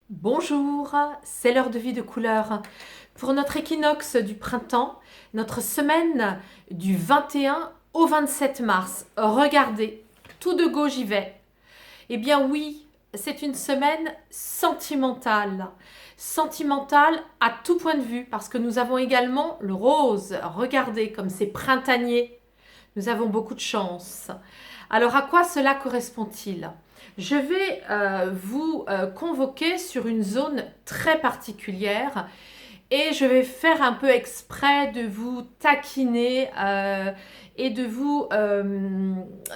Bonjour, c'est l'heure de vie de couleur. Pour notre équinoxe du printemps, notre semaine du 21 au 27 mars, regardez, tout de go j'y vais. Eh bien oui, c'est une semaine sentimentale. Sentimentale à tout point de vue, parce que nous avons également le rose. Regardez comme c'est printanier. Nous avons beaucoup de chance. Alors à quoi cela correspond-il? Je vais vous convoquer sur une zone très particulière et je vais faire un peu exprès de vous taquiner et de vous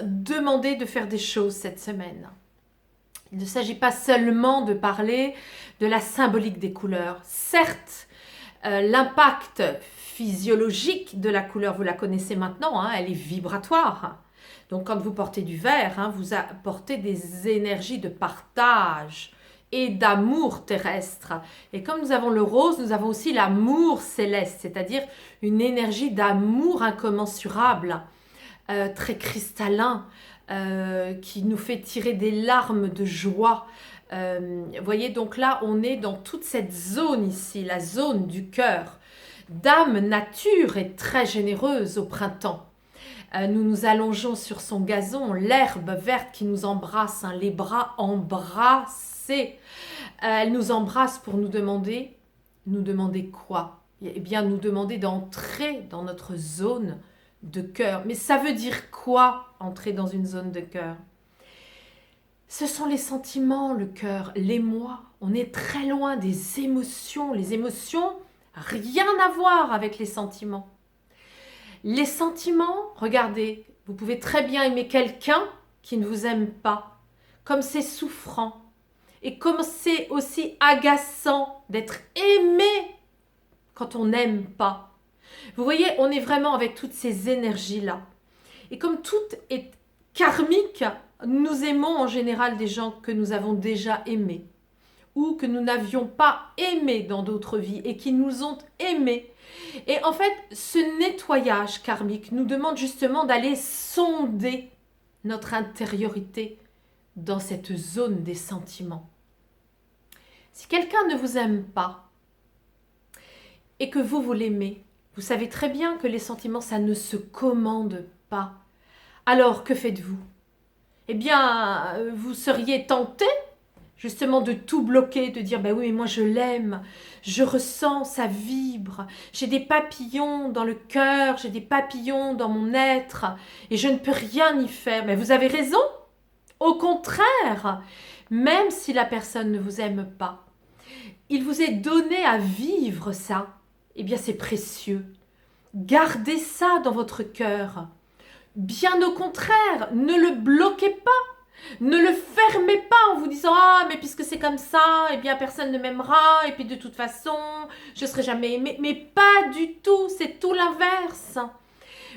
demander de faire des choses cette semaine. Il ne s'agit pas seulement de parler de la symbolique des couleurs. Certes, l'impact physiologique de la couleur, vous la connaissez maintenant, hein, elle est vibratoire. Donc quand vous portez du vert, hein, vous apportez des énergies de partage et d'amour terrestre. Et comme nous avons le rose, nous avons aussi l'amour céleste, c'est-à-dire une énergie d'amour incommensurable, très cristallin, qui nous fait tirer des larmes de joie. Vous voyez, donc là, on est dans toute cette zone ici, la zone du cœur. Dame Nature est très généreuse au printemps. Nous nous allongeons sur son gazon, l'herbe verte qui nous embrasse, hein, les bras embrassés. Elle nous embrasse pour nous demander quoi? Eh bien, nous demander d'entrer dans notre zone de cœur. Mais ça veut dire quoi, entrer dans une zone de cœur? Ce sont les sentiments, le cœur, l'émoi. On est très loin des émotions. Les émotions, rien à voir avec les sentiments. Les sentiments, regardez, vous pouvez très bien aimer quelqu'un qui ne vous aime pas, comme c'est souffrant et comme c'est aussi agaçant d'être aimé quand on n'aime pas. Vous voyez, on est vraiment avec toutes ces énergies-là. Et comme tout est karmique, nous aimons en général des gens que nous avons déjà aimés ou que nous n'avions pas aimés dans d'autres vies et qui nous ont aimés. Et en fait, ce nettoyage karmique nous demande justement d'aller sonder notre intériorité dans cette zone des sentiments. Si quelqu'un ne vous aime pas et que vous l'aimez, vous savez très bien que les sentiments, ça ne se commande pas. Alors, que faites-vous? Eh bien, vous seriez tenté justement de tout bloquer, de dire, ben oui, mais moi je l'aime, je ressens, ça vibre, j'ai des papillons dans le cœur, j'ai des papillons dans mon être, et je ne peux rien y faire. Mais vous avez raison, au contraire, même si la personne ne vous aime pas, il vous est donné à vivre ça, eh bien c'est précieux. Gardez ça dans votre cœur. Bien au contraire, ne le bloquez pas. Ne le fermez pas en vous disant « Ah, mais puisque c'est comme ça, eh bien personne ne m'aimera, et puis de toute façon, je ne serai jamais aimé. » Mais pas du tout, c'est tout l'inverse.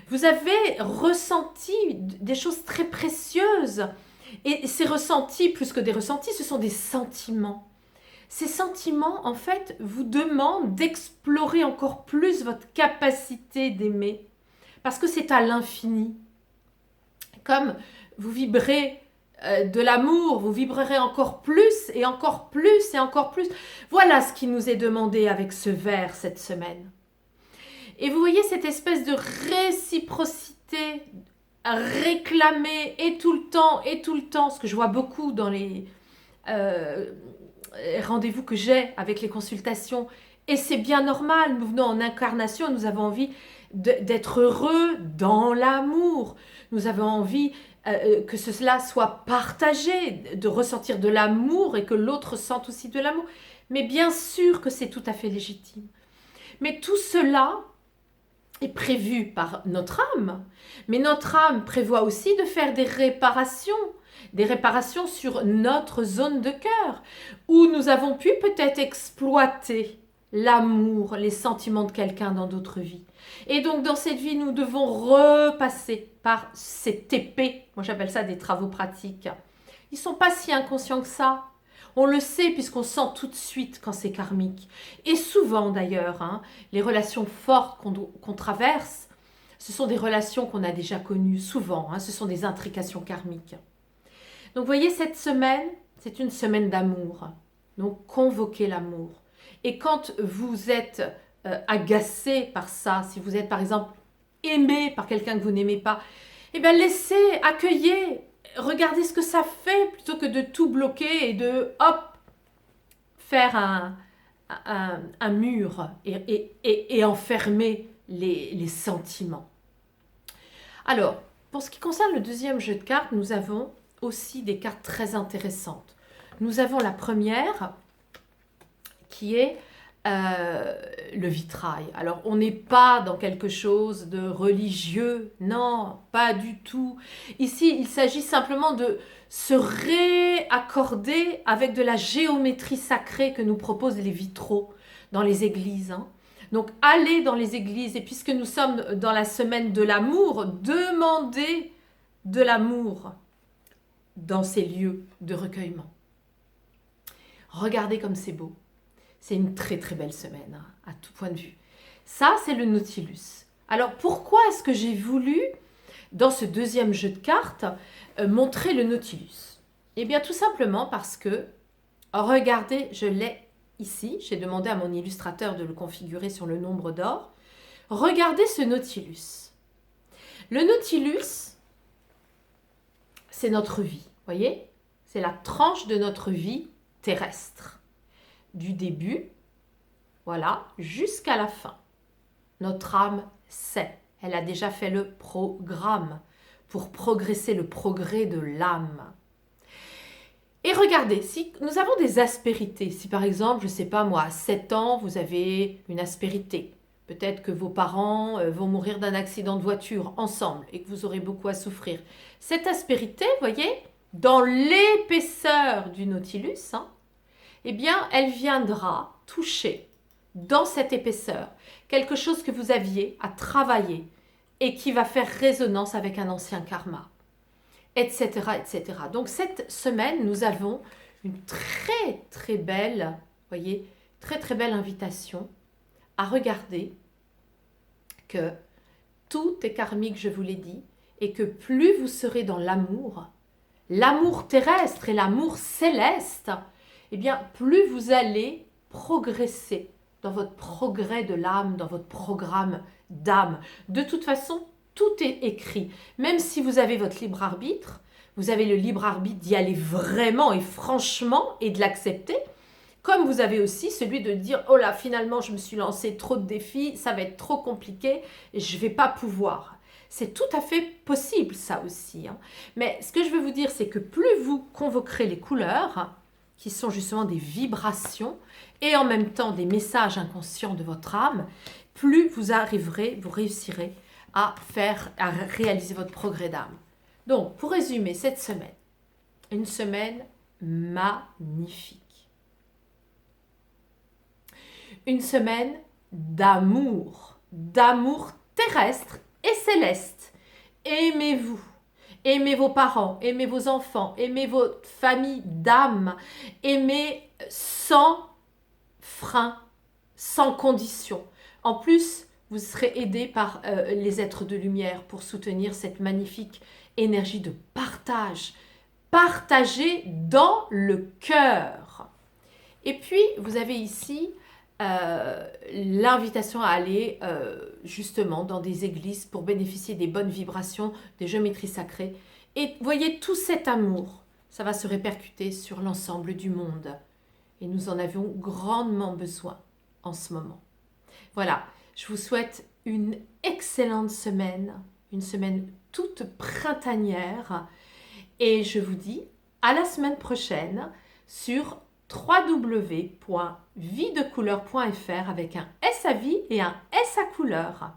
Vous avez ressenti des choses très précieuses. Et ces ressentis, plus que des ressentis, ce sont des sentiments. Ces sentiments, en fait, vous demandent d'explorer encore plus votre capacité d'aimer. Parce que c'est à l'infini. Comme vous vibrez de l'amour, vous vibrerez encore plus et encore plus et encore plus. Voilà ce qui nous est demandé avec ce vers cette semaine. Et vous voyez cette espèce de réciprocité réclamée et tout le temps, ce que je vois beaucoup dans les rendez-vous que j'ai avec les consultations. Et c'est bien normal, nous venons en incarnation, nous avons envie d'être heureux dans l'amour. Nous avons envie que cela soit partagé, de ressentir de l'amour et que l'autre sente aussi de l'amour. Mais bien sûr que c'est tout à fait légitime. Mais tout cela est prévu par notre âme. Mais notre âme prévoit aussi de faire des réparations sur notre zone de cœur, où nous avons pu peut-être exploiter l'amour, les sentiments de quelqu'un dans d'autres vies. Et donc dans cette vie, nous devons repasser par cette épée. Moi j'appelle ça des travaux pratiques. Ils ne sont pas si inconscients que ça. On le sait puisqu'on sent tout de suite quand c'est karmique. Et souvent d'ailleurs, hein, les relations fortes qu'on traverse, ce sont des relations qu'on a déjà connues souvent. Hein, ce sont des intrications karmiques. Donc vous voyez, cette semaine, c'est une semaine d'amour. Donc, convoquez l'amour. Et quand vous êtes agacé par ça, si vous êtes par exemple aimé par quelqu'un que vous n'aimez pas, eh bien laissez, accueillez, regardez ce que ça fait plutôt que de tout bloquer et de hop, faire un mur et enfermer les sentiments. Alors, pour ce qui concerne le deuxième jeu de cartes, nous avons aussi des cartes très intéressantes. Nous avons la première qui est le vitrail. Alors, on n'est pas dans quelque chose de religieux, non, pas du tout. Ici, il s'agit simplement de se réaccorder avec de la géométrie sacrée que nous proposent les vitraux dans les églises. Hein. Donc, allez dans les églises, et puisque nous sommes dans la semaine de l'amour, demandez de l'amour dans ces lieux de recueillement. Regardez comme c'est beau. C'est une très très belle semaine, hein, à tout point de vue. Ça, c'est le Nautilus. Alors, pourquoi est-ce que j'ai voulu, dans ce deuxième jeu de cartes, montrer le Nautilus? Eh bien, tout simplement parce que, regardez, je l'ai ici. J'ai demandé à mon illustrateur de le configurer sur le nombre d'or. Regardez ce Nautilus. Le Nautilus, c'est notre vie, voyez? C'est la tranche de notre vie terrestre. Du début, voilà, jusqu'à la fin. Notre âme sait, elle a déjà fait le programme pour progresser, le progrès de l'âme. Et regardez, si nous avons des aspérités, si par exemple, je ne sais pas moi, à 7 ans, vous avez une aspérité, peut-être que vos parents vont mourir d'un accident de voiture ensemble et que vous aurez beaucoup à souffrir. Cette aspérité, voyez, dans l'épaisseur du Nautilus, hein, eh bien, elle viendra toucher dans cette épaisseur quelque chose que vous aviez à travailler et qui va faire résonance avec un ancien karma, etc., etc. Donc, cette semaine, nous avons une très, très belle, voyez, très, très belle invitation à regarder que tout est karmique, je vous l'ai dit, et que plus vous serez dans l'amour terrestre et l'amour céleste, eh bien, plus vous allez progresser dans votre progrès de l'âme, dans votre programme d'âme. De toute façon, tout est écrit. Même si vous avez votre libre arbitre, vous avez le libre arbitre d'y aller vraiment et franchement et de l'accepter, comme vous avez aussi celui de dire « Oh là, finalement, je me suis lancé trop de défis, ça va être trop compliqué et je ne vais pas pouvoir ». C'est tout à fait possible, ça aussi. Hein. Mais ce que je veux vous dire, c'est que plus vous convoquerez les couleurs, qui sont justement des vibrations et en même temps des messages inconscients de votre âme, plus vous réussirez à réaliser votre progrès d'âme. Donc, pour résumer cette semaine, une semaine magnifique. Une semaine d'amour terrestre et céleste. Aimez-vous. Aimez vos parents, aimez vos enfants, aimez votre famille d'âme, aimez sans frein, sans condition. En plus, vous serez aidé par les êtres de lumière pour soutenir cette magnifique énergie de partage. Partagez dans le cœur. Et puis, vous avez ici l'invitation à aller justement dans des églises pour bénéficier des bonnes vibrations, des géométries sacrées. Et voyez, tout cet amour, ça va se répercuter sur l'ensemble du monde. Et nous en avions grandement besoin en ce moment. Voilà, je vous souhaite une excellente semaine, une semaine toute printanière. Et je vous dis à la semaine prochaine sur www.viddecouleur.fr avec un S à vie et un S à couleur.